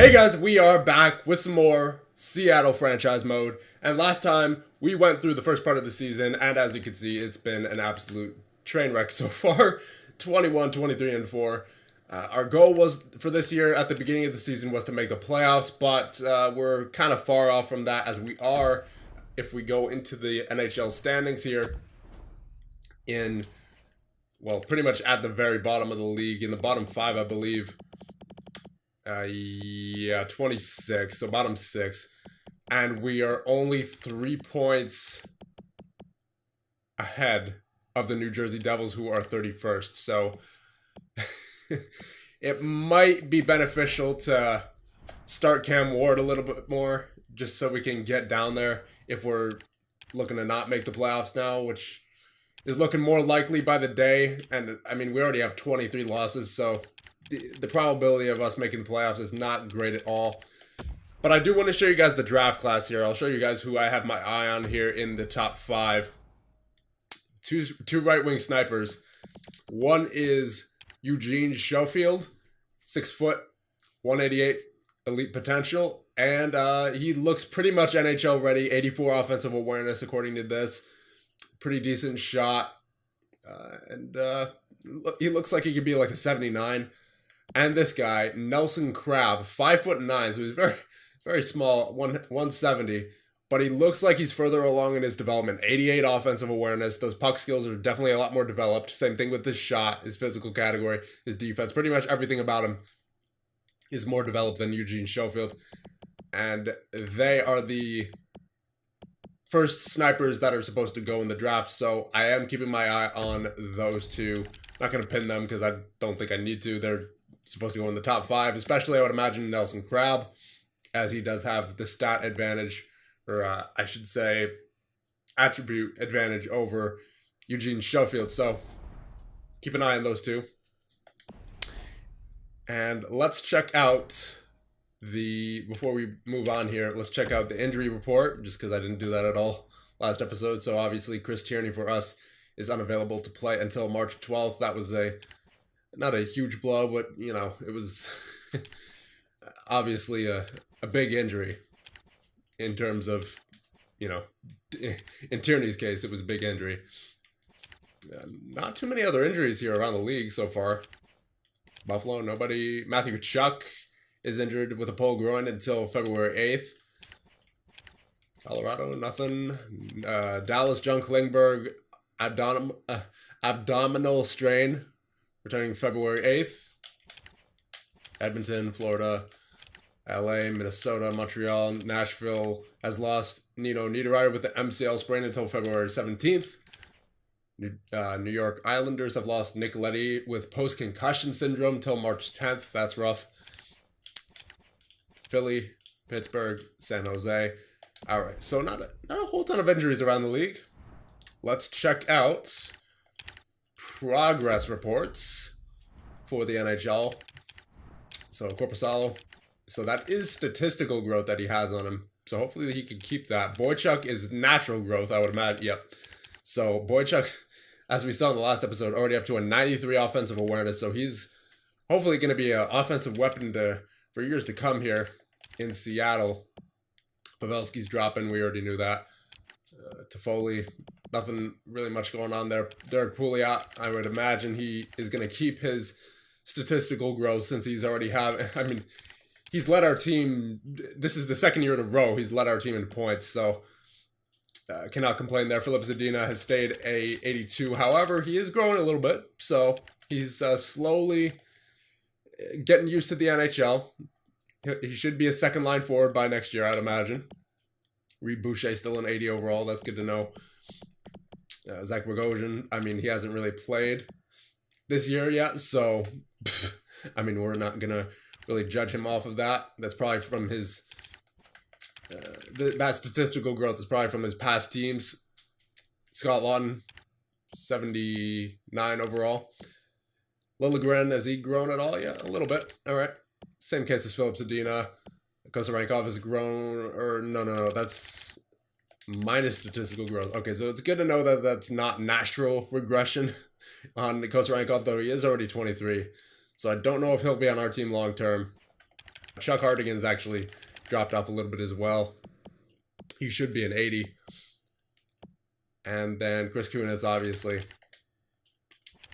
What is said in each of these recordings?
Hey guys, we are back with some more Seattle franchise mode. And last time we went through the first part of the season, and as you can see, it's been an absolute train wreck so far. 21, 23, and 4. Our goal was for this year at the beginning of the season was to make the playoffs, but we're kind of far off from that as we are. If we go into the NHL standings here in, well, pretty much at the very bottom of the league, in the bottom five, I believe. Yeah, 26, so bottom six. And we are only 3 points ahead of the New Jersey Devils, who are 31st. So it might be beneficial to start Cam Ward a little bit more, just so we can get down there if we're looking to not make the playoffs now, which is looking more likely by the day. And I mean, we already have 23 losses, so the probability of us making the playoffs is not great at all. But I do want to show you guys the draft class here. I'll show you guys who I have my eye on here in the top five. Two right-wing snipers. One is Eugene Schofield, 6 foot, 188, elite potential. And he looks pretty much NHL ready. 84 offensive awareness according to this. Pretty decent shot. He looks like he could be like a 79. And this guy, Nelson Crabbe, 5'9", so he's very, very small, 170, but he looks like he's further along in his development. 88 offensive awareness. Those puck skills are definitely a lot more developed. Same thing with his shot, his physical category, his defense. Pretty much everything about him is more developed than Eugene Schofield. And they are the first snipers that are supposed to go in the draft, so I am keeping my eye on those two. Not going to pin them because I don't think I need to. They're supposed to go in the top five, especially I would imagine Nelson Crabbe, as he does have the stat advantage, or I should say attribute advantage over Eugene Schofield. So keep an eye on those two. And let's check out before we move on here, let's check out the injury report, just because I didn't do that at all last episode. So obviously Chris Tierney for us is unavailable to play until March 12th. That was not a huge blow, but, you know, it was obviously a big injury in terms of, you know, in Tierney's case, it was a big injury. Not too many other injuries here around the league so far. Buffalo, nobody. Matthew Tkachuk is injured with a pulled groin until February 8th. Colorado, nothing. Dallas, John Klingberg, abdominal strain, returning February 8th. Edmonton, Florida, LA, Minnesota, Montreal, Nashville has lost Nino Niederreiter with the MCL sprain until February 17th. New York Islanders have lost Nick Leddy with post-concussion syndrome till March 10th. That's rough. Philly, Pittsburgh, San Jose. All right, so not a whole ton of injuries around the league. Let's check out progress reports for the NHL. So Korpisalo, so that is statistical growth that he has on him. So hopefully he can keep that. Boychuk is natural growth, I would imagine. Yep. So Boychuk, as we saw in the last episode, already up to a 93 offensive awareness. So he's hopefully going to be an offensive weapon for years to come here in Seattle. Pavelski's dropping. We already knew that. Toffoli, nothing really much going on there. Derek Pouliot, I would imagine he is going to keep his statistical growth since he's already he's led our team. This is the second year in a row he's led our team in points, so cannot complain there. Philip Zadina has stayed a 82. However, he is growing a little bit, so he's slowly getting used to the NHL. He should be a second line forward by next year, I'd imagine. Reed Boucher still an 80 overall. That's good to know. Zach Bogosian, he hasn't really played this year yet, so we're not gonna really judge him off of that. That's probably from his that statistical growth is probably from his past teams. Scott Lawton, 79 overall. Liljegren, has he grown at all? Yeah, a little bit. All right. Same case as Philip Zadina. Kosarenkov has grown, or no, that's minus statistical growth. Okay, so it's good to know that that's not natural regression on Kosarenkov, though he is already 23. So I don't know if he'll be on our team long term. Chuck Hardigan's actually dropped off a little bit as well. He should be an 80. And then Chris Kunitz, obviously.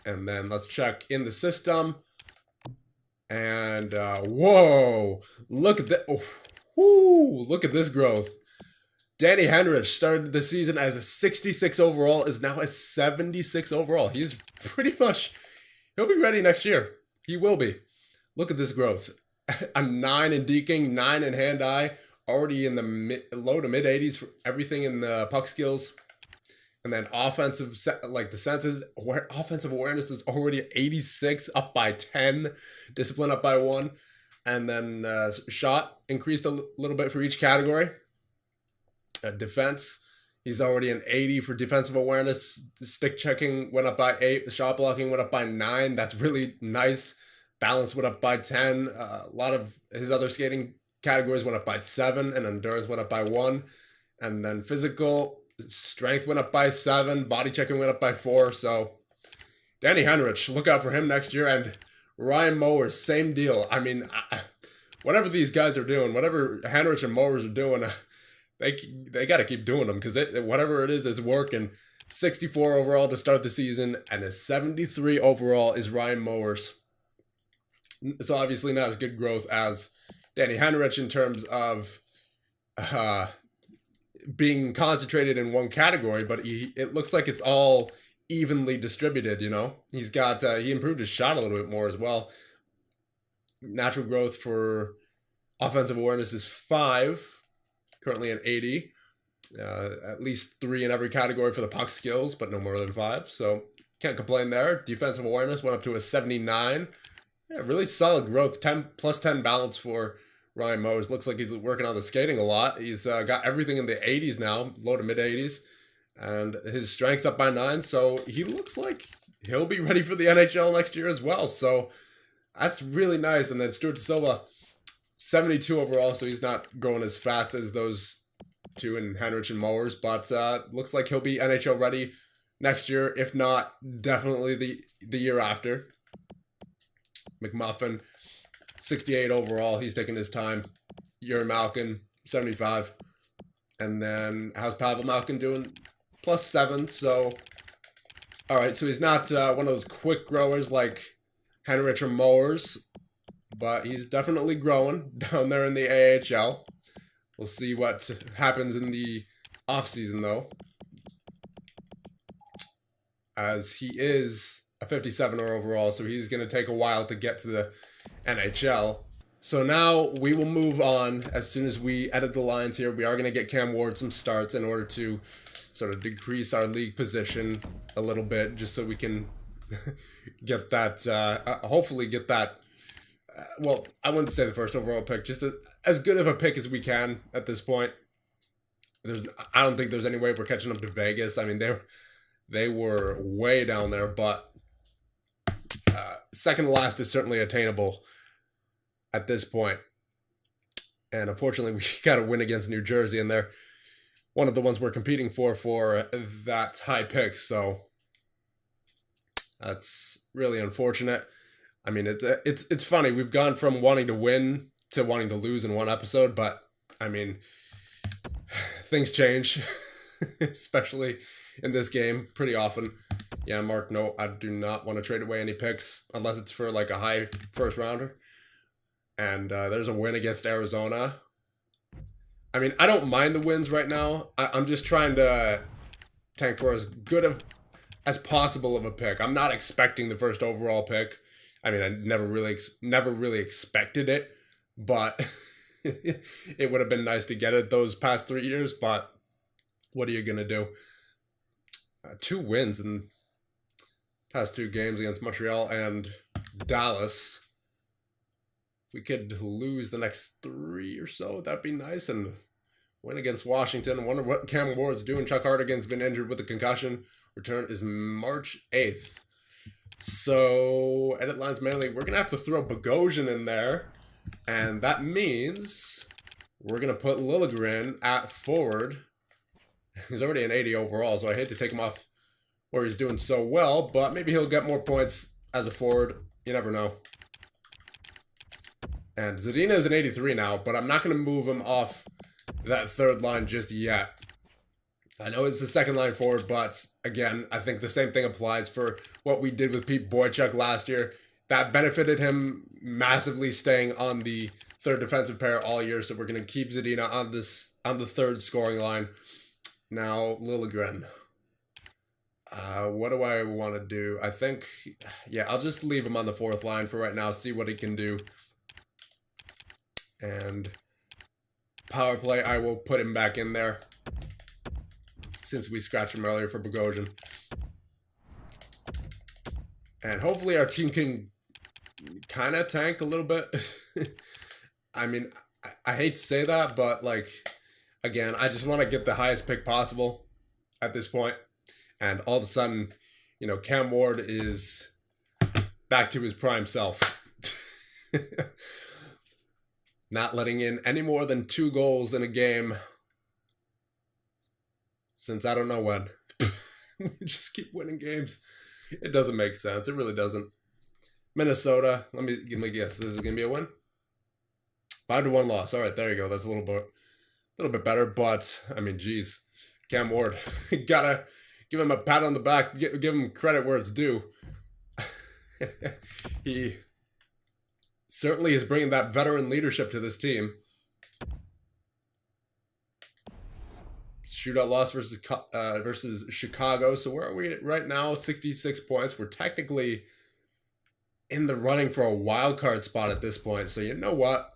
And then let's check in the system. And, whoa! Look at that. Oh, look at this growth. Danny Henrich started the season as a 66 overall, is now a 76 overall. He's pretty much, he'll be ready next year. He will be. Look at this growth. A 9 in deking, 9 in hand-eye, already in the low to mid-80s for everything in the puck skills. And then offensive, like the senses, offensive awareness is already at 86, up by 10. Discipline up by 1. And then shot increased a little bit for each category. Defense, he's already an 80 for defensive awareness. Stick checking went up by 8. The shot blocking went up by 9. That's really nice. Balance went up by 10. A lot of his other skating categories went up by 7. And endurance went up by 1. And then physical strength went up by 7. Body checking went up by 4. So Danny Henrich, look out for him next year. And Ryan Mowers, same deal. I mean, whatever these guys are doing, whatever Henrich and Mowers are doing, they got to keep doing them because whatever it is, it's working. 64 overall to start the season, and a 73 overall is Ryan Mowers. So obviously not as good growth as Danny Henrich in terms of being concentrated in one category, but it looks like it's all evenly distributed, you know? He's got, he improved his shot a little bit more as well. Natural growth for offensive awareness is 5. Currently an 80, at least 3 in every category for the puck skills, but no more than 5. So can't complain there. Defensive awareness went up to a 79. Yeah, really solid growth. 10 plus 10 balance for Ryan Mowers. Looks like he's working on the skating a lot. He's got everything in the 80s now, low to mid 80s, and his strength's up by 9. So he looks like he'll be ready for the NHL next year as well. So that's really nice. And then Stuart Silva, 72 overall, so he's not going as fast as those two in Henrich and Mowers, but looks like he'll be NHL ready next year, if not definitely the year after. McMuffin, 68 overall, he's taking his time. Yuri Malkin, 75. And then how's Pavel Malkin doing? Plus 7, so alright, so he's not one of those quick growers like Henrich or Mowers, but he's definitely growing down there in the AHL. We'll see what happens in the offseason, though, as he is a 57er overall, so he's going to take a while to get to the NHL. So now we will move on as soon as we edit the lines here. We are going to get Cam Ward some starts in order to sort of decrease our league position a little bit, just so we can get that, hopefully get that. Well, I wouldn't say the first overall pick, just as good of a pick as we can at this point. I don't think there's any way we're catching up to Vegas. I mean, they were way down there, but second to last is certainly attainable at this point. And unfortunately, we got to win against New Jersey, and they're one of the ones we're competing for that high pick. So that's really unfortunate. I mean, it's funny. We've gone from wanting to win to wanting to lose in one episode, but I mean, things change, especially in this game pretty often. Yeah, Mark, no, I do not want to trade away any picks unless it's for like a high first rounder. And there's a win against Arizona. I mean, I don't mind the wins right now. I'm just trying to tank for as good as possible of a pick. I'm not expecting the first overall pick. I mean, I never really expected it, but it would have been nice to get it those past 3 years, but what are you going to do? 2 wins in past 2 games against Montreal and Dallas. If we could lose the next 3 or so, that'd be nice, and win against Washington. I wonder what Cam Ward's doing. Chuck Hardigan's been injured with a concussion. Return is March 8th. So, edit lines mainly, we're going to have to throw Bogosian in there. And that means we're going to put Liljegren at forward. He's already an 80 overall, so I hate to take him off where he's doing so well. But maybe he'll get more points as a forward. You never know. And Zadina is an 83 now, but I'm not going to move him off that third line just yet. I know it's the second line forward, but again, I think the same thing applies for what we did with Pete Boychuk last year. That benefited him massively staying on the third defensive pair all year, so we're going to keep Zadina on the third scoring line. Now, Liljegren. What do I want to do? I think, yeah, I'll just leave him on the fourth line for right now, see what he can do. And power play, I will put him back in there, since we scratched him earlier for Bogosian. And hopefully our team can kind of tank a little bit. I mean, I hate to say that, but, like, again, I just want to get the highest pick possible at this point. And all of a sudden, you know, Cam Ward is back to his prime self. Not letting in any more than 2 goals in a game since I don't know when. We just keep winning games. It doesn't make sense. It really doesn't. Minnesota, let me guess. This is going to be a win? 5-1 loss. All right, there you go. That's a little bit better, but, I mean, geez. Cam Ward, gotta give him a pat on the back, give him credit where it's due. He certainly is bringing that veteran leadership to this team. Shootout loss versus Chicago. So where are we right now? 66 points. We're technically in the running for a wild card spot at this point. So you know what?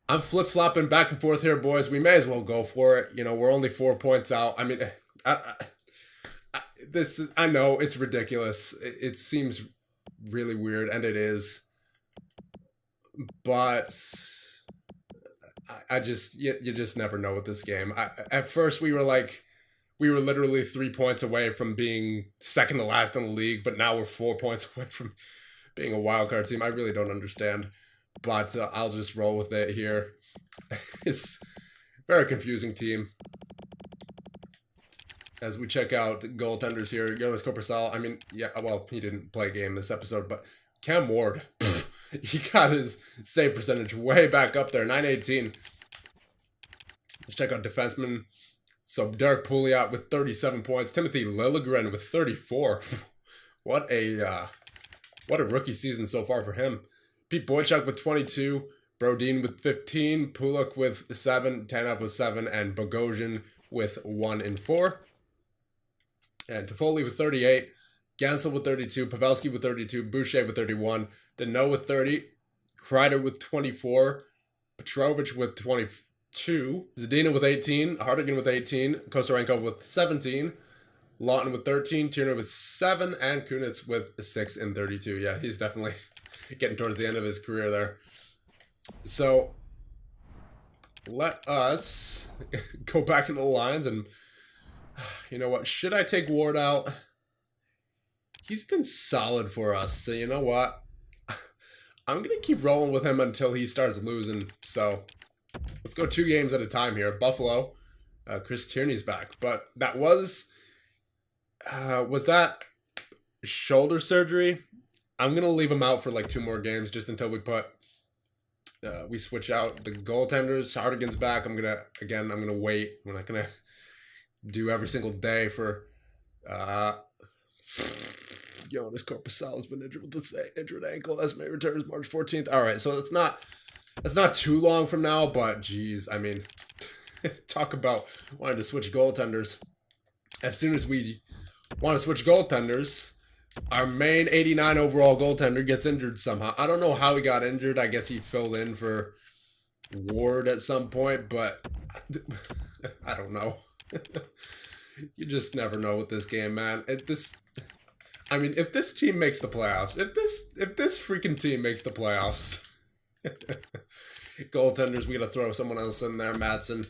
I'm flip-flopping back and forth here, boys. We may as well go for it. You know, we're only 4 points out. I mean, I know it's ridiculous. It seems really weird, and it is. But I just, you just never know with this game. At first, we were literally 3 points away from being second to last in the league, but now we're 4 points away from being a wild card team. I really don't understand, but I'll just roll with it here. It's a very confusing team. As we check out goaltenders here, Jonas Korpisalo, I mean, yeah, well, he didn't play a game this episode, but Cam Ward, he got his save percentage way back up there, 918. Let's check out defensemen. So Derek Pouliot with 37 points, Timothy Liljegren with 34. What a rookie season so far for him. Pete Boychuk with 22, Brodin with 15, Pulak with 7, Tanev with 7, and Bogosian with 1 and 4. And Toffoli with 38, Gansel with 32, Pavelski with 32, Boucher with 31, Deneau with 30, Kreider with 24, Petrovich with 22, Zadina with 18, Hardigan with 18, Kosarenko with 17, Lawton with 13, Tierney with 7, and Kunitz with 6 and 32. Yeah, he's definitely getting towards the end of his career there. So, let us go back into the lines, and you know what? Should I take Ward out? He's been solid for us, so you know what? I'm going to keep rolling with him until he starts losing. So, let's go 2 games at a time here. Buffalo, Chris Tierney's back, but that was that shoulder surgery? I'm going to leave him out for like 2 more games just until we switch out the goaltenders. Hardigan's back. I'm going to wait. I'm not going to do every single day for Jonas Korpisalo's been injured with the injured ankle. Esme returns March 14th. All right, so it's not too long from now, but geez, I mean, talk about wanting to switch goaltenders. As soon as we want to switch goaltenders, our main 89 overall goaltender gets injured somehow. I don't know how he got injured. I guess he filled in for Ward at some point, but I don't know. You just never know with this game, man. If this team makes the playoffs, if this freaking team makes the playoffs, goaltenders, we gotta throw someone else in there. Madsen.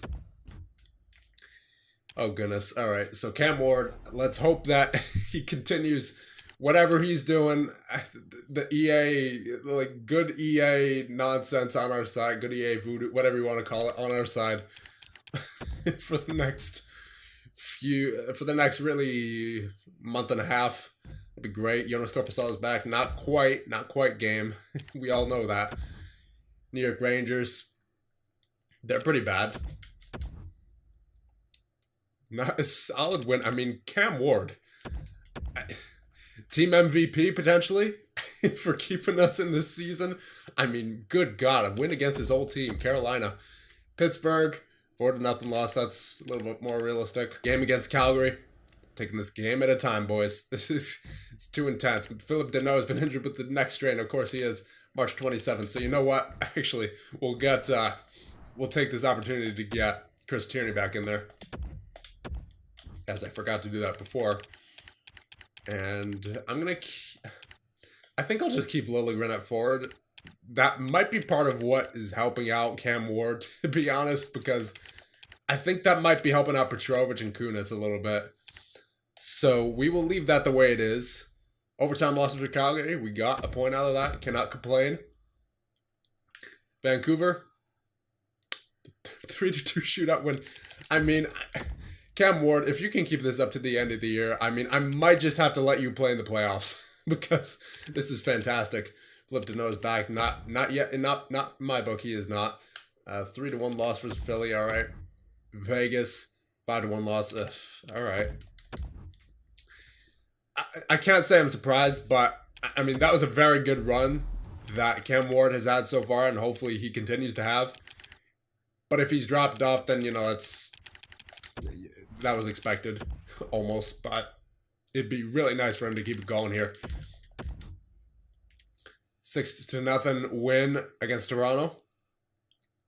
Oh goodness. All right. So Cam Ward, let's hope that he continues whatever he's doing. The EA, like good EA nonsense on our side, good EA voodoo, whatever you want to call it, on our side for the next really month and a half, It'd be great. Jonas Korpisalo's back. Not quite game. We all know that. New York Rangers, they're pretty bad. Not a solid win. I mean, Cam Ward, team MVP potentially for keeping us in this season. I mean, good God, a win against his old team, Carolina. Pittsburgh, 4-0 loss. That's a little bit more realistic. Game against Calgary. Taking this game at a time, boys. It's too intense. But Philip Deneau has been injured with the neck strain. Of course, he is March 27th. So you know what? Actually, we'll take this opportunity to get Chris Tierney back in there, as I forgot to do that before. And I think I'll just keep Liljegren at forward. That might be part of what is helping out Cam Ward, to be honest, because I think that might be helping out Petrovic and Kunitz a little bit. So we will leave that the way it is. Overtime loss to Calgary. We got a point out of that. Cannot complain. Vancouver, 3-2 shootout win. I mean, Cam Ward, if you can keep this up to the end of the year, I mean, I might just have to let you play in the playoffs because this is fantastic. Flip to nose back. Not yet. Not my book. He is not. 3-1 loss versus Philly. All right. Vegas, 5-1 loss. All right. I can't say I'm surprised, but I mean, that was a very good run that Cam Ward has had so far, and hopefully he continues to have. But if he's dropped off, then, you know, that was expected almost, but it'd be really nice for him to keep it going here. 6-0 win against Toronto.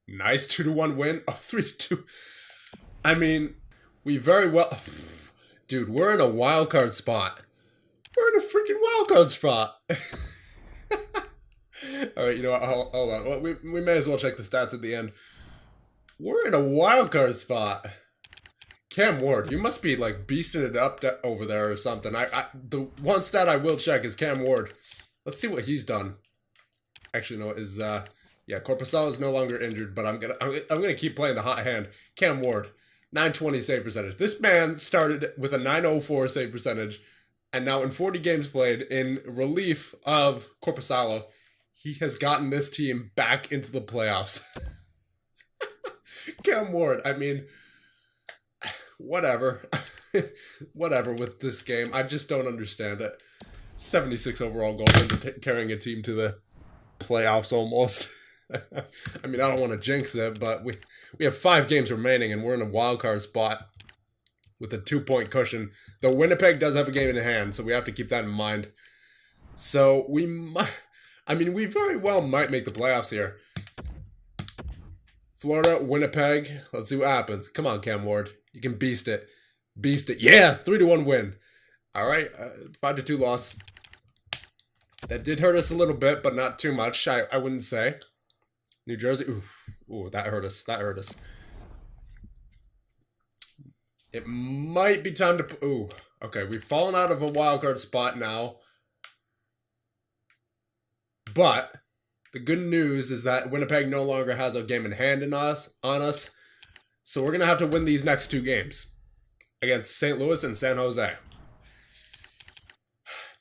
Nice 2-1 win. Oh, 3-2. I mean, we very well... Dude, we're in a wild card spot. We're in a freaking wild card spot. All right, you know what? Hold on. Well, we may as well check the stats at the end. We're in a wild card spot. Cam Ward, you must be like beasting it up over there or something. The one stat I will check is Cam Ward. Let's see what he's done. Actually, no, Korpisalo is no longer injured, but I'm gonna keep playing the hot hand. Cam Ward, 920 save percentage. This man started with a 904 save percentage, and now in 40 games played, in relief of Korpisalo, he has gotten this team back into the playoffs. Cam Ward, I mean, whatever. Whatever with this game. I just don't understand it. 76 overall goals and carrying a team to the playoffs almost. I mean, I don't want to jinx it, but we have 5 games remaining and we're in a wild card spot with a 2-point cushion. Though Winnipeg does have a game in hand, so we have to keep that in mind. So we very well might make the playoffs here. Florida, Winnipeg. Let's see what happens. Come on, Cam Ward. You can beast it. Beast it. Yeah, 3-1 win. All right, 5-2 loss. That did hurt us a little bit, but not too much, I wouldn't say. New Jersey. Ooh, that hurt us. That hurt us. It might be time to... Ooh, okay. We've fallen out of a wildcard spot now. But the good news is that Winnipeg no longer has a game in hand on us. So we're going to have to win these next 2 games against St. Louis and San Jose.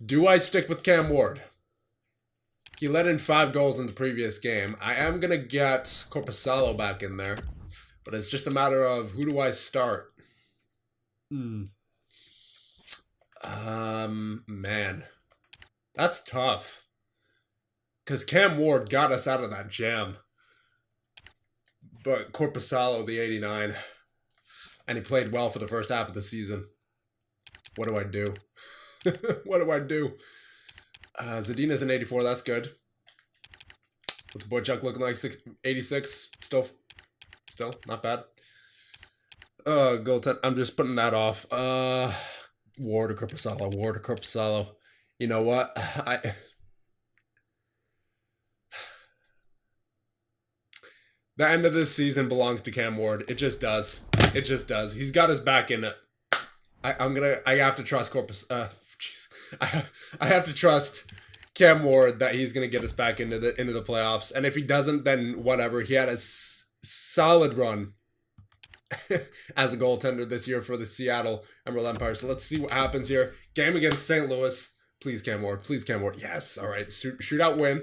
Do I stick with Cam Ward? He let in 5 goals in the previous game. I am going to get Korpisalo back in there. But it's just a matter of who do I start? Man. That's tough. Because Cam Ward got us out of that jam. But Korpisalo, the 89. And he played well for the first half of the season. What do I do? What do I do? Zadina's an 84. That's good. With the boy Chuck looking like 86. Still not bad. Goaltend. I'm just putting that off. Ward or Korpisalo. You know what? The end of this season belongs to Cam Ward. It just does. It just does. He's got his back in it. I have to trust I have to trust Cam Ward that he's gonna get us back into the playoffs. And if he doesn't, then whatever. He had a solid run as a goaltender this year for the Seattle Emerald Empire. So let's see what happens here. Game against St. Louis. Please, Cam Ward. Please, Cam Ward. Yes. All right. Shootout win.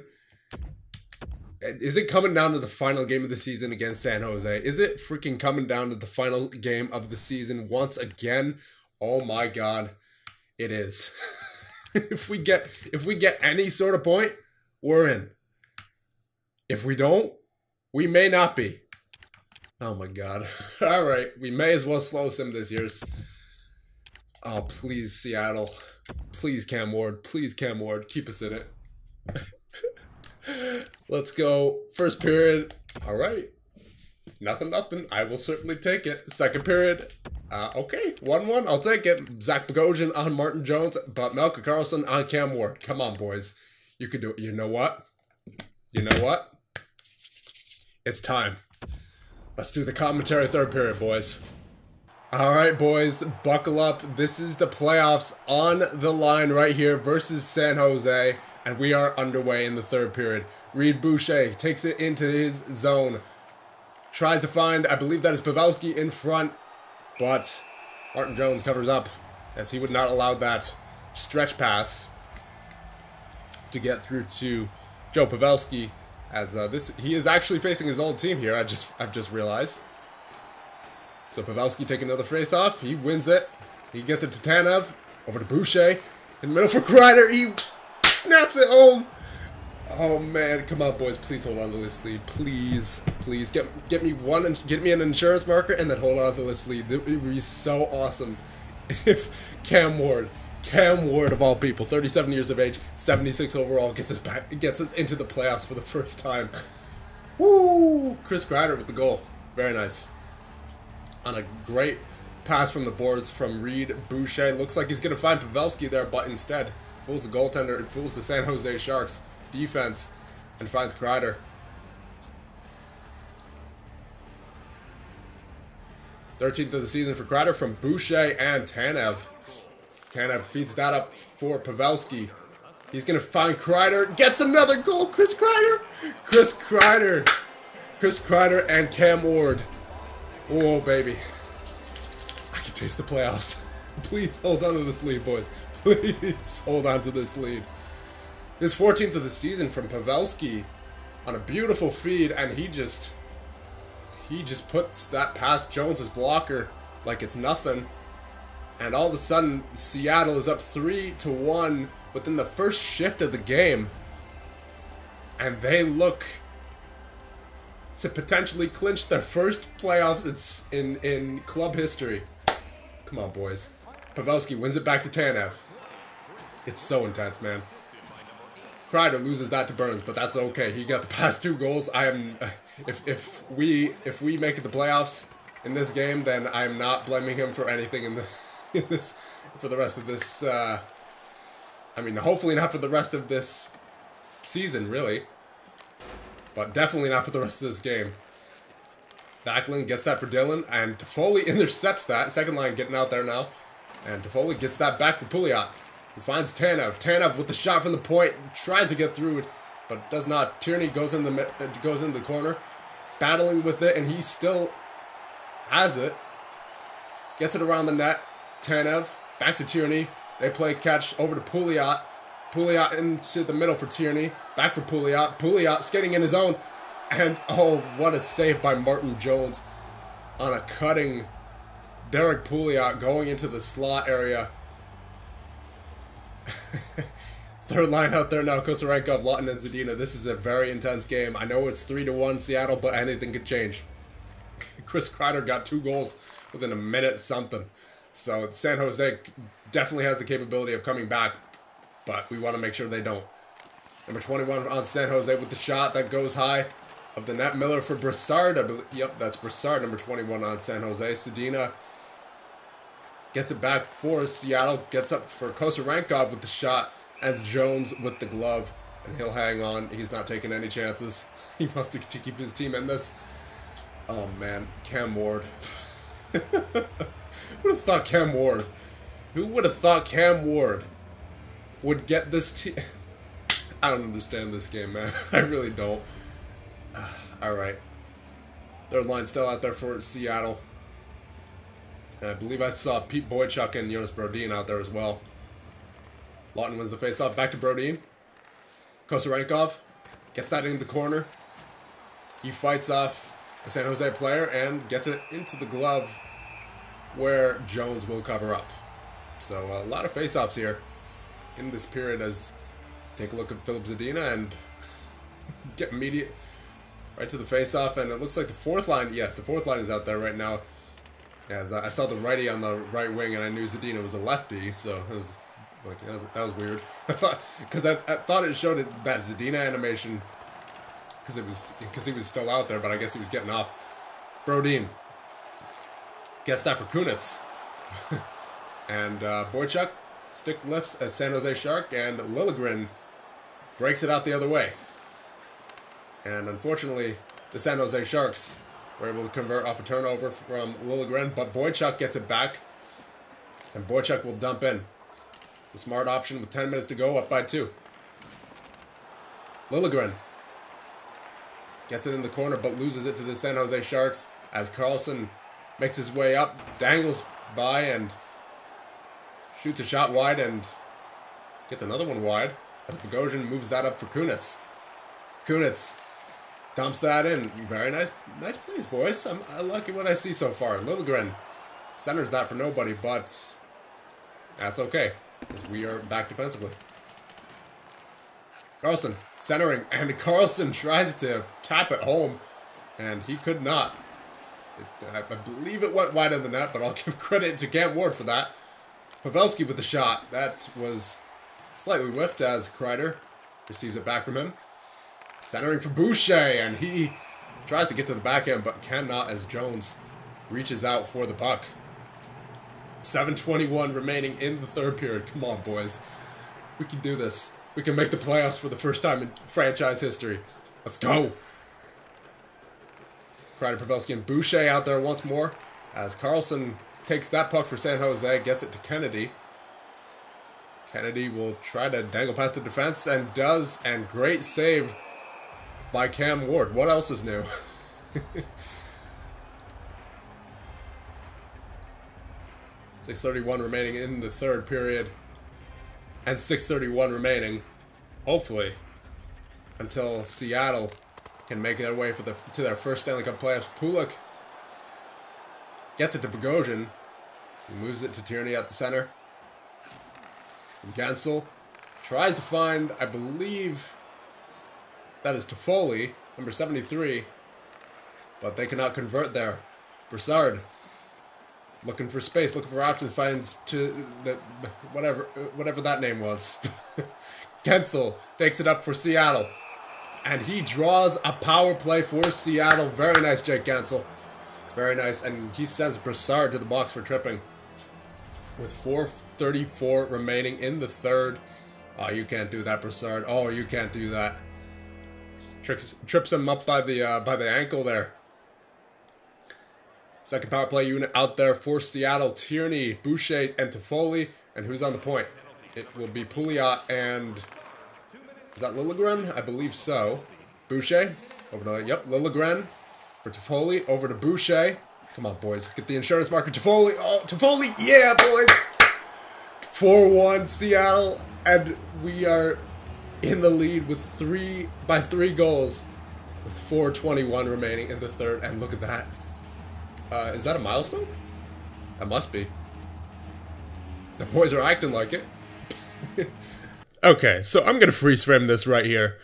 Is it coming down to the final game of the season against San Jose? Is it freaking coming down to the final game of the season once again? Oh my God, it is. if we get any sort of point, we're in. If we don't, we may not be. Oh my God. All right, we may as well slow sim this year's. Oh please, Seattle. Please, Cam Ward. Please, Cam Ward. Keep us in it. Let's go. First period. All right. Nothing. I will certainly take it. Second period. Okay. 1-1. I'll take it. Zach Bogosian on Martin Jones, but Melker Carlson on Cam Ward. Come on, boys. You can do it. You know what? It's time. Let's do the commentary third period, boys. All right, boys. Buckle up. This is the playoffs on the line right here versus San Jose. And we are underway in the third period. Reed Boucher takes it into his zone. Tries to find, I believe that is Pavelski in front. But Martin Jones covers up as he would not allow that stretch pass to get through to Joe Pavelski. As he is actually facing his old team here. I've just realized. So Pavelski taking another face-off. He wins it. He gets it to Tanev. Over to Boucher. In the middle for Kreider. He snaps it home. Oh man, come on, boys! Please hold on to this lead. Please, get me an insurance marker and then hold on to this lead. It would be so awesome if Cam Ward of all people, 37 years of age, 76 overall, gets us into the playoffs for the first time. Woo! Chris Kreider with the goal. Very nice. On a great pass from the boards from Reed Boucher. Looks like he's going to find Pavelski there, but instead fools the goaltender and fools the San Jose Sharks defense and finds Kreider. 13th of the season for Kreider from Boucher and Tanev. Tanev feeds that up for Pavelski. He's going to find Kreider. Gets another goal. Chris Kreider and Cam Ward. Oh, baby. I can taste the playoffs. Please hold on to this lead, boys. Please hold on to this lead. His 14th of the season from Pavelski on a beautiful feed, and he just puts that past Jones's blocker like it's nothing. And all of a sudden, Seattle is up 3-1 within the first shift of the game. And they look to potentially clinch their first playoffs in club history. Come on, boys. Pavelski wins it back to Tanev. It's so intense, man. Kreider loses that to Burns, but that's okay. He got the past 2 goals. If we make it the playoffs in this game, then I'm not blaming him for anything for the rest of this. Hopefully not for the rest of this season, really, but definitely not for the rest of this game. Backlund gets that for Dylan, and Toffoli intercepts that. Second line getting out there now, and Toffoli gets that back for Pouliot. He finds Tanev. Tanev with the shot from the point, tries to get through it, but does not. Tierney goes in the corner, battling with it, and he still has it. Gets it around the net. Tanev back to Tierney. They play catch over to Pouliot. Pouliot into the middle for Tierney. Back for Pouliot. Pouliot skating in his own, and oh, what a save by Martin Jones on a cutting Derek Pouliot going into the slot area. Third line out there now, Kosarenkov, Lawton, and Zadina. This is a very intense game. I know it's 3-1 Seattle, but anything could change. Chris Kreider got 2 goals within a minute something. So San Jose definitely has the capability of coming back, but we want to make sure they don't. Number 21 on San Jose with the shot that goes high of the net. Miller for Brassard. I believe, yep, that's Brassard, number 21 on San Jose. Zadina gets it back for Seattle. Gets up for Kosarenkov with the shot. And Jones with the glove. And he'll hang on. He's not taking any chances. He wants to keep his team in this. Oh, man. Cam Ward. Who would have thought Cam Ward? Who would have thought Cam Ward would get this team? I don't understand this game, man. I really don't. Alright. Third line still out there for Seattle. And I believe I saw Pete Boychuk and Jonas Brodin out there as well. Lawton wins the faceoff. Back to Brodin. Kosarenkov gets that in the corner. He fights off a San Jose player and gets it into the glove where Jones will cover up. So a lot of faceoffs here in this period as take a look at Filip Zadina and get immediate right to the faceoff. And it looks like the fourth line, yes, the fourth line is out there right now. As I saw the righty on the right wing and I knew Zadina was a lefty, so it was like that was weird. I thought it showed that Zadina animation because he was still out there, but I guess he was getting off. Brodin gets that for Kunitz. And Boychuk stick lifts as San Jose Shark, and Liljegren breaks it out the other way. And unfortunately, the San Jose Sharks were able to convert off a turnover from Liljegren, but Boychuk gets it back, and Boychuk will dump in. The smart option with 10 minutes to go, up by 2. Liljegren gets it in the corner, but loses it to the San Jose Sharks as Carlson makes his way up, dangles by, and shoots a shot wide and gets another one wide as Bogosian moves that up for Kunitz. Kunitz dumps that in. Very nice plays, boys. I like what I see so far. Liljegren centers that for nobody, but that's okay as we are back defensively. Carlson centering, and Carlson tries to tap it home, and he could not. I believe it went wide of the net, but I'll give credit to Cam Ward for that. Pavelski with the shot. That was slightly whiffed as Kreider receives it back from him. Centering for Boucher, and he tries to get to the backhand, but cannot as Jones reaches out for the puck. 7:21 remaining in the third period. Come on, boys. We can do this. We can make the playoffs for the first time in franchise history. Let's go. Kreider, Pavelski, and Boucher out there once more as Carlson takes that puck for San Jose, gets it to Kennedy. Kennedy will try to dangle past the defense and does, and great save by Cam Ward. What else is new? .631 remaining in the third period. And 6:31 remaining, hopefully, until Seattle can make their way to their first Stanley Cup playoffs. Pulock gets it to Bogosian. He moves it to Tierney at the center. From Gensel. Tries to find, I believe, that is Toffoli, number 73. But they cannot convert there. Broussard looking for space, looking for options, finds to the whatever that name was. Gensel takes it up for Seattle. And he draws a power play for Seattle. Very nice, Jake Gensel. Very nice. And he sends Broussard to the box for tripping. With 4:34 remaining in the third. Oh, you can't do that, Broussard. Oh, you can't do that. Trips him up by the ankle there. Second power play unit out there for Seattle. Tierney, Boucher, and Toffoli. And who's on the point? It will be Pouliot and... Is that Liljegren? I believe so. Boucher. Over to... Yep, Liljegren. For Toffoli. Over to Boucher. Come on, boys. Get the insurance marker. Toffoli. Oh, Toffoli. Yeah, boys. 4-1 Seattle. And we are in the lead with 3 goals. With 4:21 remaining in the third. And look at that. Is that a milestone? That must be. The boys are acting like it. Okay, so I'm going to freeze frame this right here.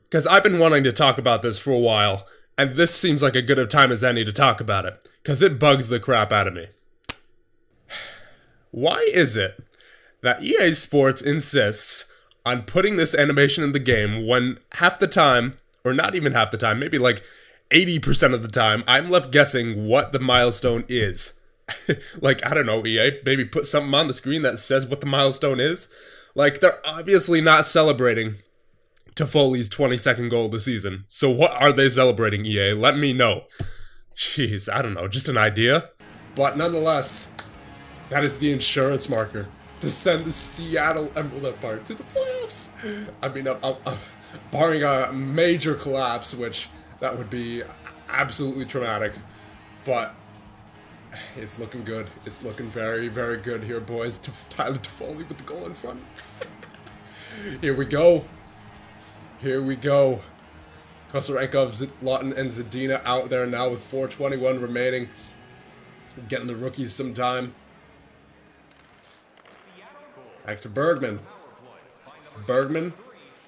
Because I've been wanting to talk about this for a while. And this seems like a good a time as any to talk about it. Because it bugs the crap out of me. Why is it that EA Sports insists on putting this animation in the game when half the time, or not even half the time, maybe like 80% of the time, I'm left guessing what the milestone is. Like, I don't know, EA, maybe put something on the screen that says what the milestone is. Like, they're obviously not celebrating Toffoli's 22nd goal of the season. So what are they celebrating, EA? Let me know. Jeez, I don't know, just an idea. But nonetheless, that is the insurance marker to send the Seattle Empire to the playoffs. I mean, barring a major collapse, which... that would be absolutely traumatic, but it's looking good. It's looking very, very good here, boys. Tyler Toffoli with the goal in front. Here we go. Here we go. Kosarenkov, Lawton, and Zadina out there now with 4:21 remaining. Getting the rookies some time. Back to Bergman. Bergman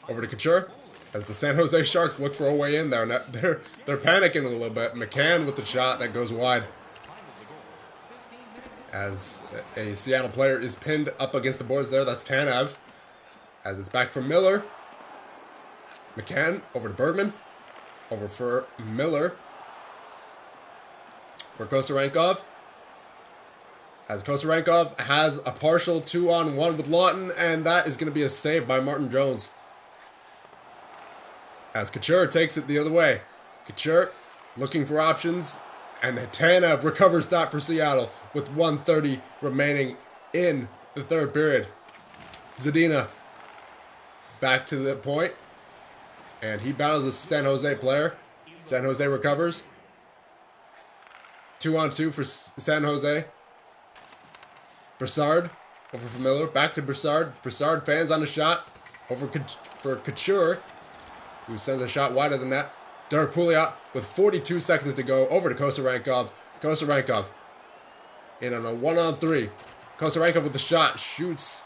over to Couture. As the San Jose Sharks look for a way in there. Now they're panicking a little bit. McCann with the shot that goes wide. As a Seattle player is pinned up against the boards there. That's Tanev. As it's back for Miller. McCann over to Bergman. Over for Miller. For Kosarenkov. As Kosarenkov has a partial 2-on-1 with Lawton, and that is going to be a save by Martin Jones. As Couture takes it the other way. Couture looking for options, and Tanev recovers that for Seattle with 1:30 remaining in the third period. Zadina back to the point, and he battles a San Jose player. San Jose recovers. 2-on-2 for San Jose. Broussard over for Miller. Back to Broussard. Broussard fans on a shot. Over for Couture, who sends a shot wider than that. Derek Pouliot with 42 seconds to go. Over to Kosarenkov. Kosarenkov in on a 1-on-3. Kosarenkov with the shot. Shoots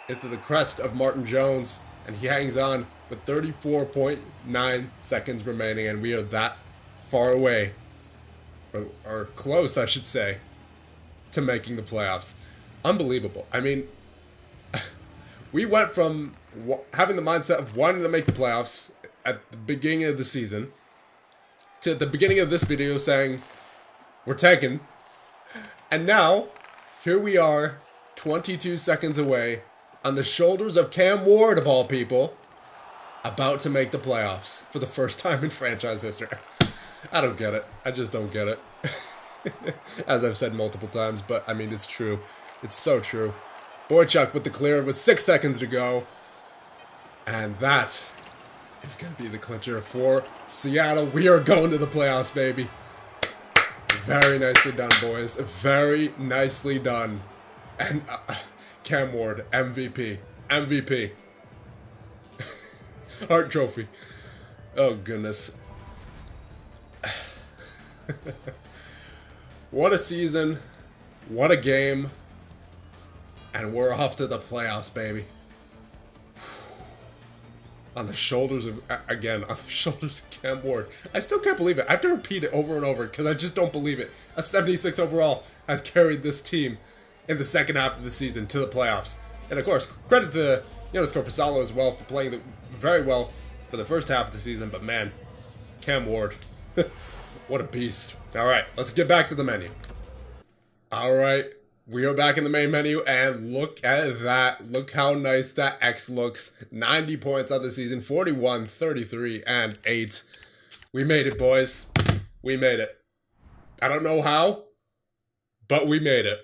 into the crest of Martin Jones. And he hangs on with 34.9 seconds remaining. And we are that far away. Or close, I should say, to making the playoffs. Unbelievable. I mean, we went from having the mindset of wanting to make the playoffs at the beginning of the season to the beginning of this video saying we're tanking. And now, here we are, 22 seconds away, on the shoulders of Cam Ward, of all people, about to make the playoffs for the first time in franchise history. I don't get it. I just don't get it. As I've said multiple times, but I mean, it's true. It's so true. Boychuk with the clear with 6 seconds to go. And that is going to be the clincher for Seattle. We are going to the playoffs, baby. Very nicely done, boys. Very nicely done. And Cam Ward, MVP. MVP. Hart Trophy. Oh, goodness. What a season. What a game. And we're off to the playoffs, baby. On the shoulders of, again, on the shoulders of Cam Ward. I still can't believe it. I have to repeat it over and over because I just don't believe it. A 76 overall has carried this team in the second half of the season to the playoffs. And of course, credit to Jonas Korpisalo as well for playing very well for the first half of the season. But man, Cam Ward, what a beast. All right, let's get back to the menu. All right. We are back in the main menu, and look at that. Look how nice that X looks. 90 points on the season, 41, 33, and 8. We made it, boys. We made it. I don't know how, but we made it.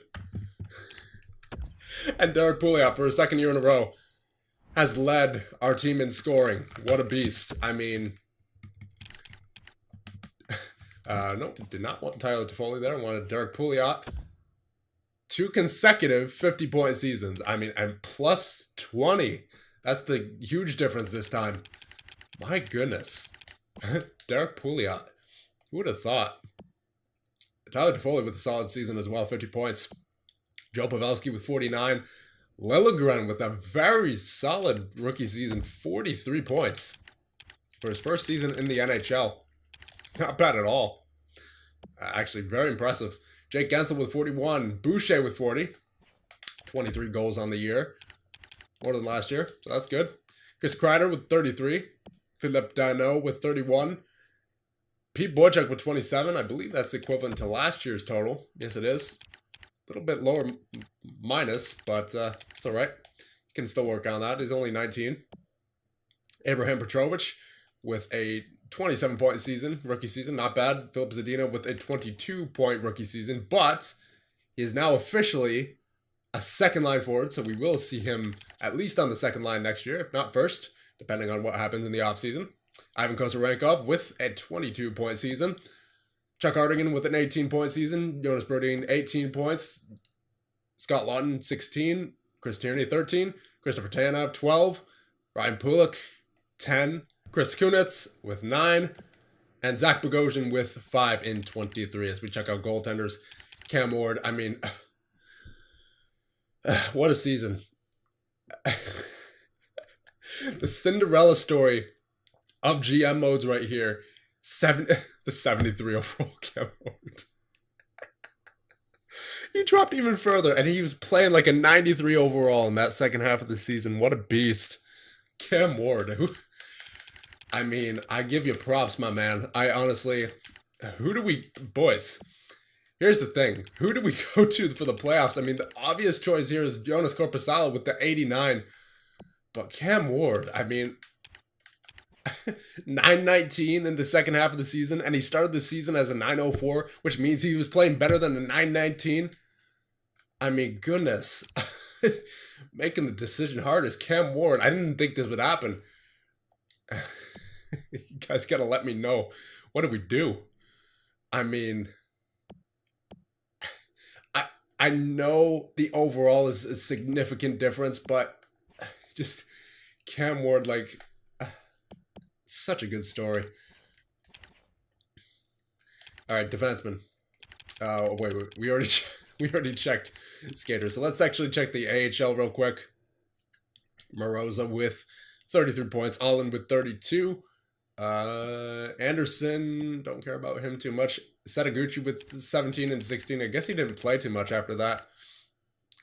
And Derek Pouliot, for a second year in a row, has led our team in scoring. What a beast. I mean, no, did not want Tyler Toffoli there. I wanted Derek Pouliot. 2 consecutive 50-point seasons. I mean, and plus 20. That's the huge difference this time. My goodness. Derek Pouliot. Who would have thought? Tyler Toffoli with a solid season as well, 50 points. Joe Pavelski with 49. Liljegren with a very solid rookie season, 43 points. For his first season in the NHL. Not bad at all. Actually, very impressive. Jake Gensel with 41. Boucher with 40. 23 goals on the year. More than last year, so that's good. Chris Kreider with 33. Philippe Danault with 31. Pete Boychuk with 27. I believe that's equivalent to last year's total. Yes, it is. A little bit lower minus, but it's all right. You can still work on that. He's only 19. Abraham Petrovich with a 27-point season, rookie season, not bad. Philip Zadina with a 22-point rookie season, but he is now officially a second-line forward, so we will see him at least on the second line next year, if not first, depending on what happens in the offseason. Ivan Kosarenkov with a 22-point season. Chuck Hardigan with an 18-point season. Jonas Brodin, 18 points. Scott Lawton, 16. Chris Tierney, 13. Christopher Tanev, 12. Ryan Pulock, 10. Chris Kunitz with 9. And Zach Bogosian with 5 in 23. As we check out goaltenders, Cam Ward, I mean, what a season. The Cinderella story of GM modes right here. The 73 overall Cam Ward. He dropped even further, and he was playing like a 93 overall in that second half of the season. What a beast. Cam Ward. I mean, I give you props, my man. I honestly, boys, here's the thing. Who do we go to for the playoffs? I mean, the obvious choice here is Jonas Korpisalo with the 89. But Cam Ward, I mean, 919 in the second half of the season, and he started the season as a 904, which means he was playing better than a 919. I mean, goodness. Making the decision hard is Cam Ward. I didn't think this would happen. You guys gotta let me know. What do we do? I mean, I know the overall is a significant difference, but just Cam Ward, like, such a good story. All right, defenseman. Wait, we already checked skaters. So let's actually check the AHL real quick. Moroza with 33 points. Allen with 32. Anderson, don't care about him too much. Setaguchi with 17 and 16. I guess he didn't play too much after that.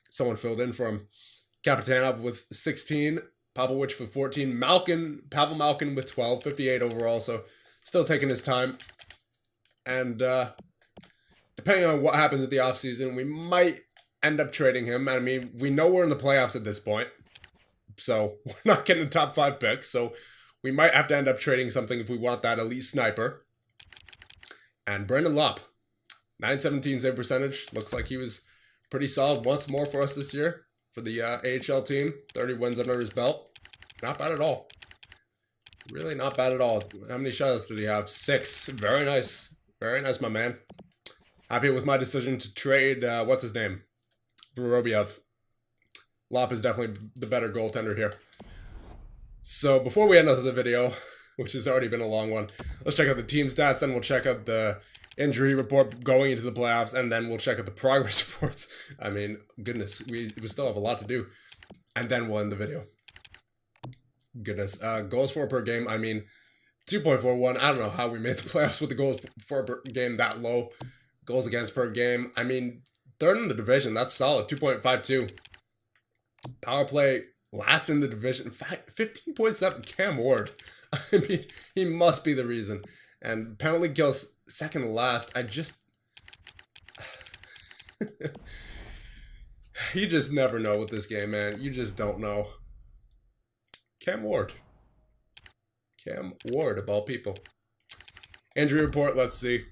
Someone filled in for him. Kapitanov with 16. Popovich with 14. Pavel Malkin with 12. 58 overall, so still taking his time. And depending on what happens at the offseason, we might end up trading him. I mean, we know we're in the playoffs at this point. So we're not getting a top 5 pick. So we might have to end up trading something if we want that elite sniper. And Brendan Lopp, 917 save percentage. Looks like he was pretty solid once more for us this year for the AHL team. 30 wins under his belt. Not bad at all. Really not bad at all. How many shutouts did he have? 6. Very nice. Very nice, my man. Happy with my decision to trade, what's his name? Vorobiev. Lopp is definitely the better goaltender here. So before we end off the video, which has already been a long one, let's check out the team stats, then we'll check out the injury report going into the playoffs, and then we'll check out the progress reports. I mean, goodness, we still have a lot to do. And then we'll end the video. Goodness. Goals for per game, I mean, 2.41. I don't know how we made the playoffs with the goals for per game that low. Goals against per game. I mean, third in the division. That's solid. 2.52. Power play last in the division. 15.7. Cam Ward. I mean, he must be the reason. And penalty kills second to last. You just never know with this game, man. You just don't know. Cam Ward. Cam Ward, of all people. Injury report, let's see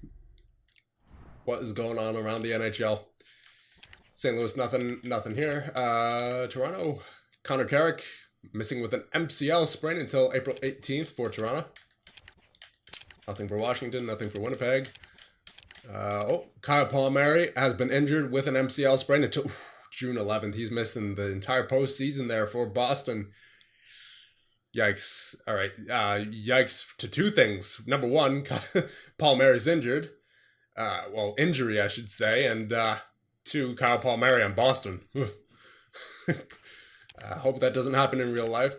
what is going on around the NHL. St. Louis, nothing here. Toronto, Connor Carrick, missing with an MCL sprain until April 18th for Toronto. Nothing for Washington, nothing for Winnipeg. Kyle Palmieri has been injured with an MCL sprain until June 11th. He's missing the entire postseason there for Boston. Yikes. All right. Yikes to two things. Number one, Palmieri's injured. Injury, I should say. And two, Kyle Palmieri on Boston. Hope that doesn't happen in real life.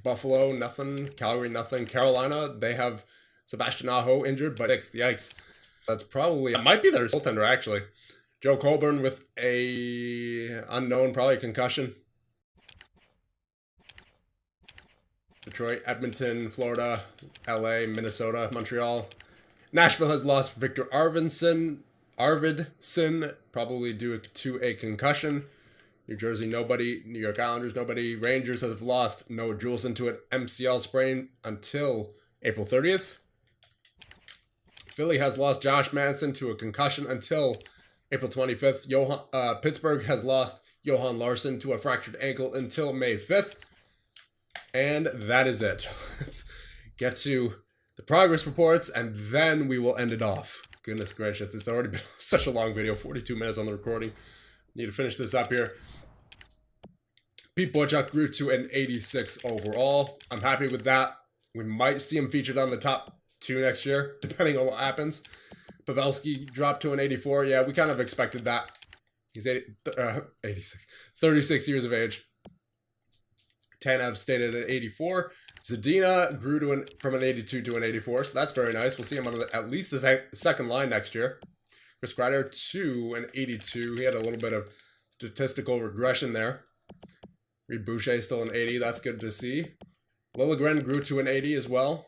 Buffalo, nothing. Calgary, nothing. Carolina, they have Sebastian Aho injured, but yikes. That might be their goaltender, actually. Joe Colburn with a unknown, probably concussion. Detroit, Edmonton, Florida, LA, Minnesota, Montreal. Nashville has lost Victor Arvidsson, probably due to a concussion. New Jersey, nobody. New York Islanders, nobody. Rangers have lost Noah Juleson to an MCL sprain until April 30th. Philly has lost Josh Manson to a concussion until April 25th. Pittsburgh has lost Johan Larsson to a fractured ankle until May 5th. And that is it. Let's get to the progress reports, and then we will end it off. Goodness gracious, it's already been such a long video, 42 minutes on the recording. Need to finish this up here. Pete Boychuk grew to an 86 overall. I'm happy with that. We might see him featured on the top 2 next year, depending on what happens. Pavelski dropped to an 84. Yeah, we kind of expected that. He's 36 years of age. Tanev stayed at an 84. Zadina grew from an 82 to an 84, so that's very nice. We'll see him on at least the second line next year. Chris Kreider to an 82. He had a little bit of statistical regression there. Reed Boucher still an 80. That's good to see. Liljegren grew to an 80 as well.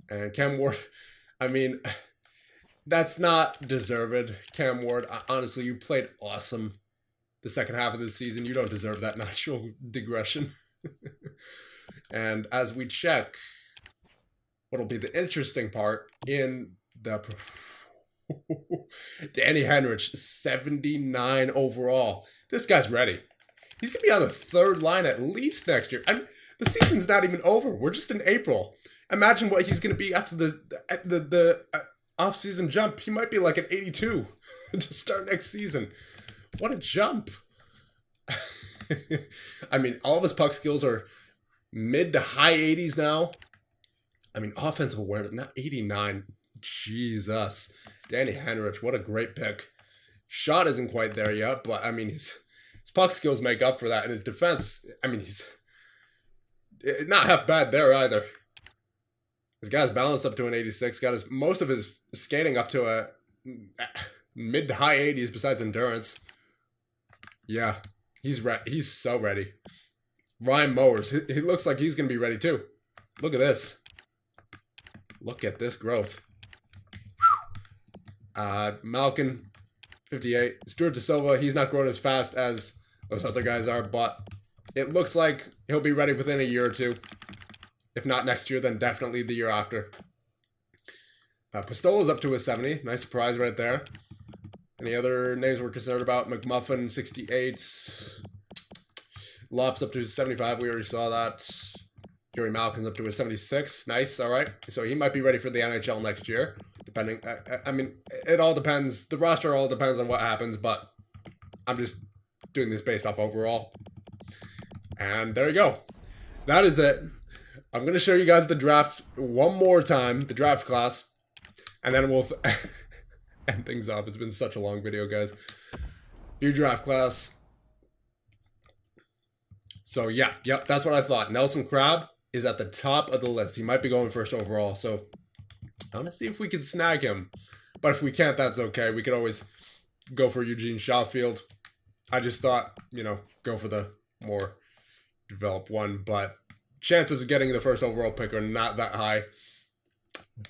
And Cam Ward, I mean, that's not deserved. Cam Ward, honestly, you played awesome the second half of the season. You don't deserve that natural digression. And as we check, what'll be the interesting part in the Danny Henrich, 79 overall. This guy's ready. He's going to be on the third line at least next year. I mean, the season's not even over. We're just in April. Imagine what he's going to be after the off-season jump. He might be like an 82 to start next season. What a jump. I mean, all of his puck skills are mid to high 80s now. I mean, offensive awareness, not 89. Jesus. Danny Henrich, what a great pick. Shot isn't quite there yet, but I mean, his puck skills make up for that. And his defense, I mean, he's not half bad there either. This guy's balanced up to an 86. Got most of his skating up to a mid to high 80s besides endurance. Yeah, he's so ready. Ryan Mowers, he looks like he's going to be ready too. Look at this. Look at this growth. Malkin, 58. Stuart DeSilva, he's not growing as fast as those other guys are, but it looks like he'll be ready within a year or two. If not next year, then definitely the year after. Pistola's up to a 70. Nice surprise right there. Any other names we're concerned about? McMuffin, 68. Lops up to 75. We already saw that. Gary Malkin's up to a 76. Nice. All right. So he might be ready for the NHL next year. Depending. I mean, it all depends. The roster all depends on what happens, but I'm just doing this based off overall. And there you go. That is it. I'm going to show you guys the draft one more time, the draft class, and then we'll end things off. It's been such a long video, guys. View draft class. So, yeah, that's what I thought. Nelson Crabbe is at the top of the list. He might be going first overall, so I want to see if we can snag him. But if we can't, that's okay. We could always go for Eugene Schaufield. I just thought, go for the more developed one, but chances of getting the first overall pick are not that high.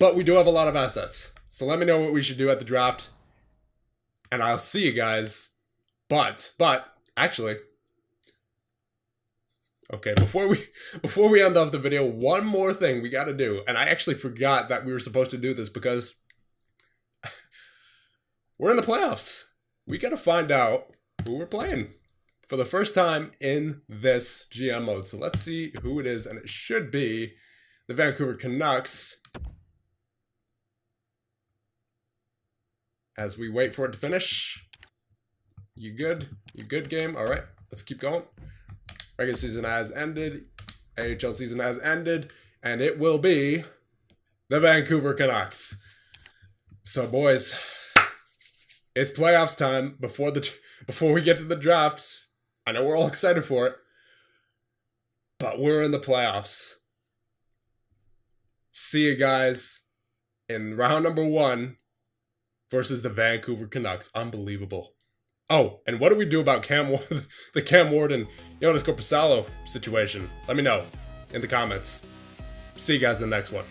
But we do have a lot of assets. So let me know what we should do at the draft. And I'll see you guys. But actually, okay, before we end off the video, one more thing we got to do. And I actually forgot that we were supposed to do this because we're in the playoffs. We got to find out who we're playing for the first time in this GM mode. So let's see who it is, and it should be the Vancouver Canucks. As we wait for it to finish. You good? You good, game? All right, let's keep going. Regular season has ended. AHL season has ended. And it will be the Vancouver Canucks. So, boys, it's playoffs time before we get to the drafts. I know we're all excited for it, but we're in the playoffs. See you guys in round number 1 versus the Vancouver Canucks. Unbelievable. Oh, and what do we do about the Cam Ward and Jonas Corposalo situation? Let me know in the comments. See you guys in the next one.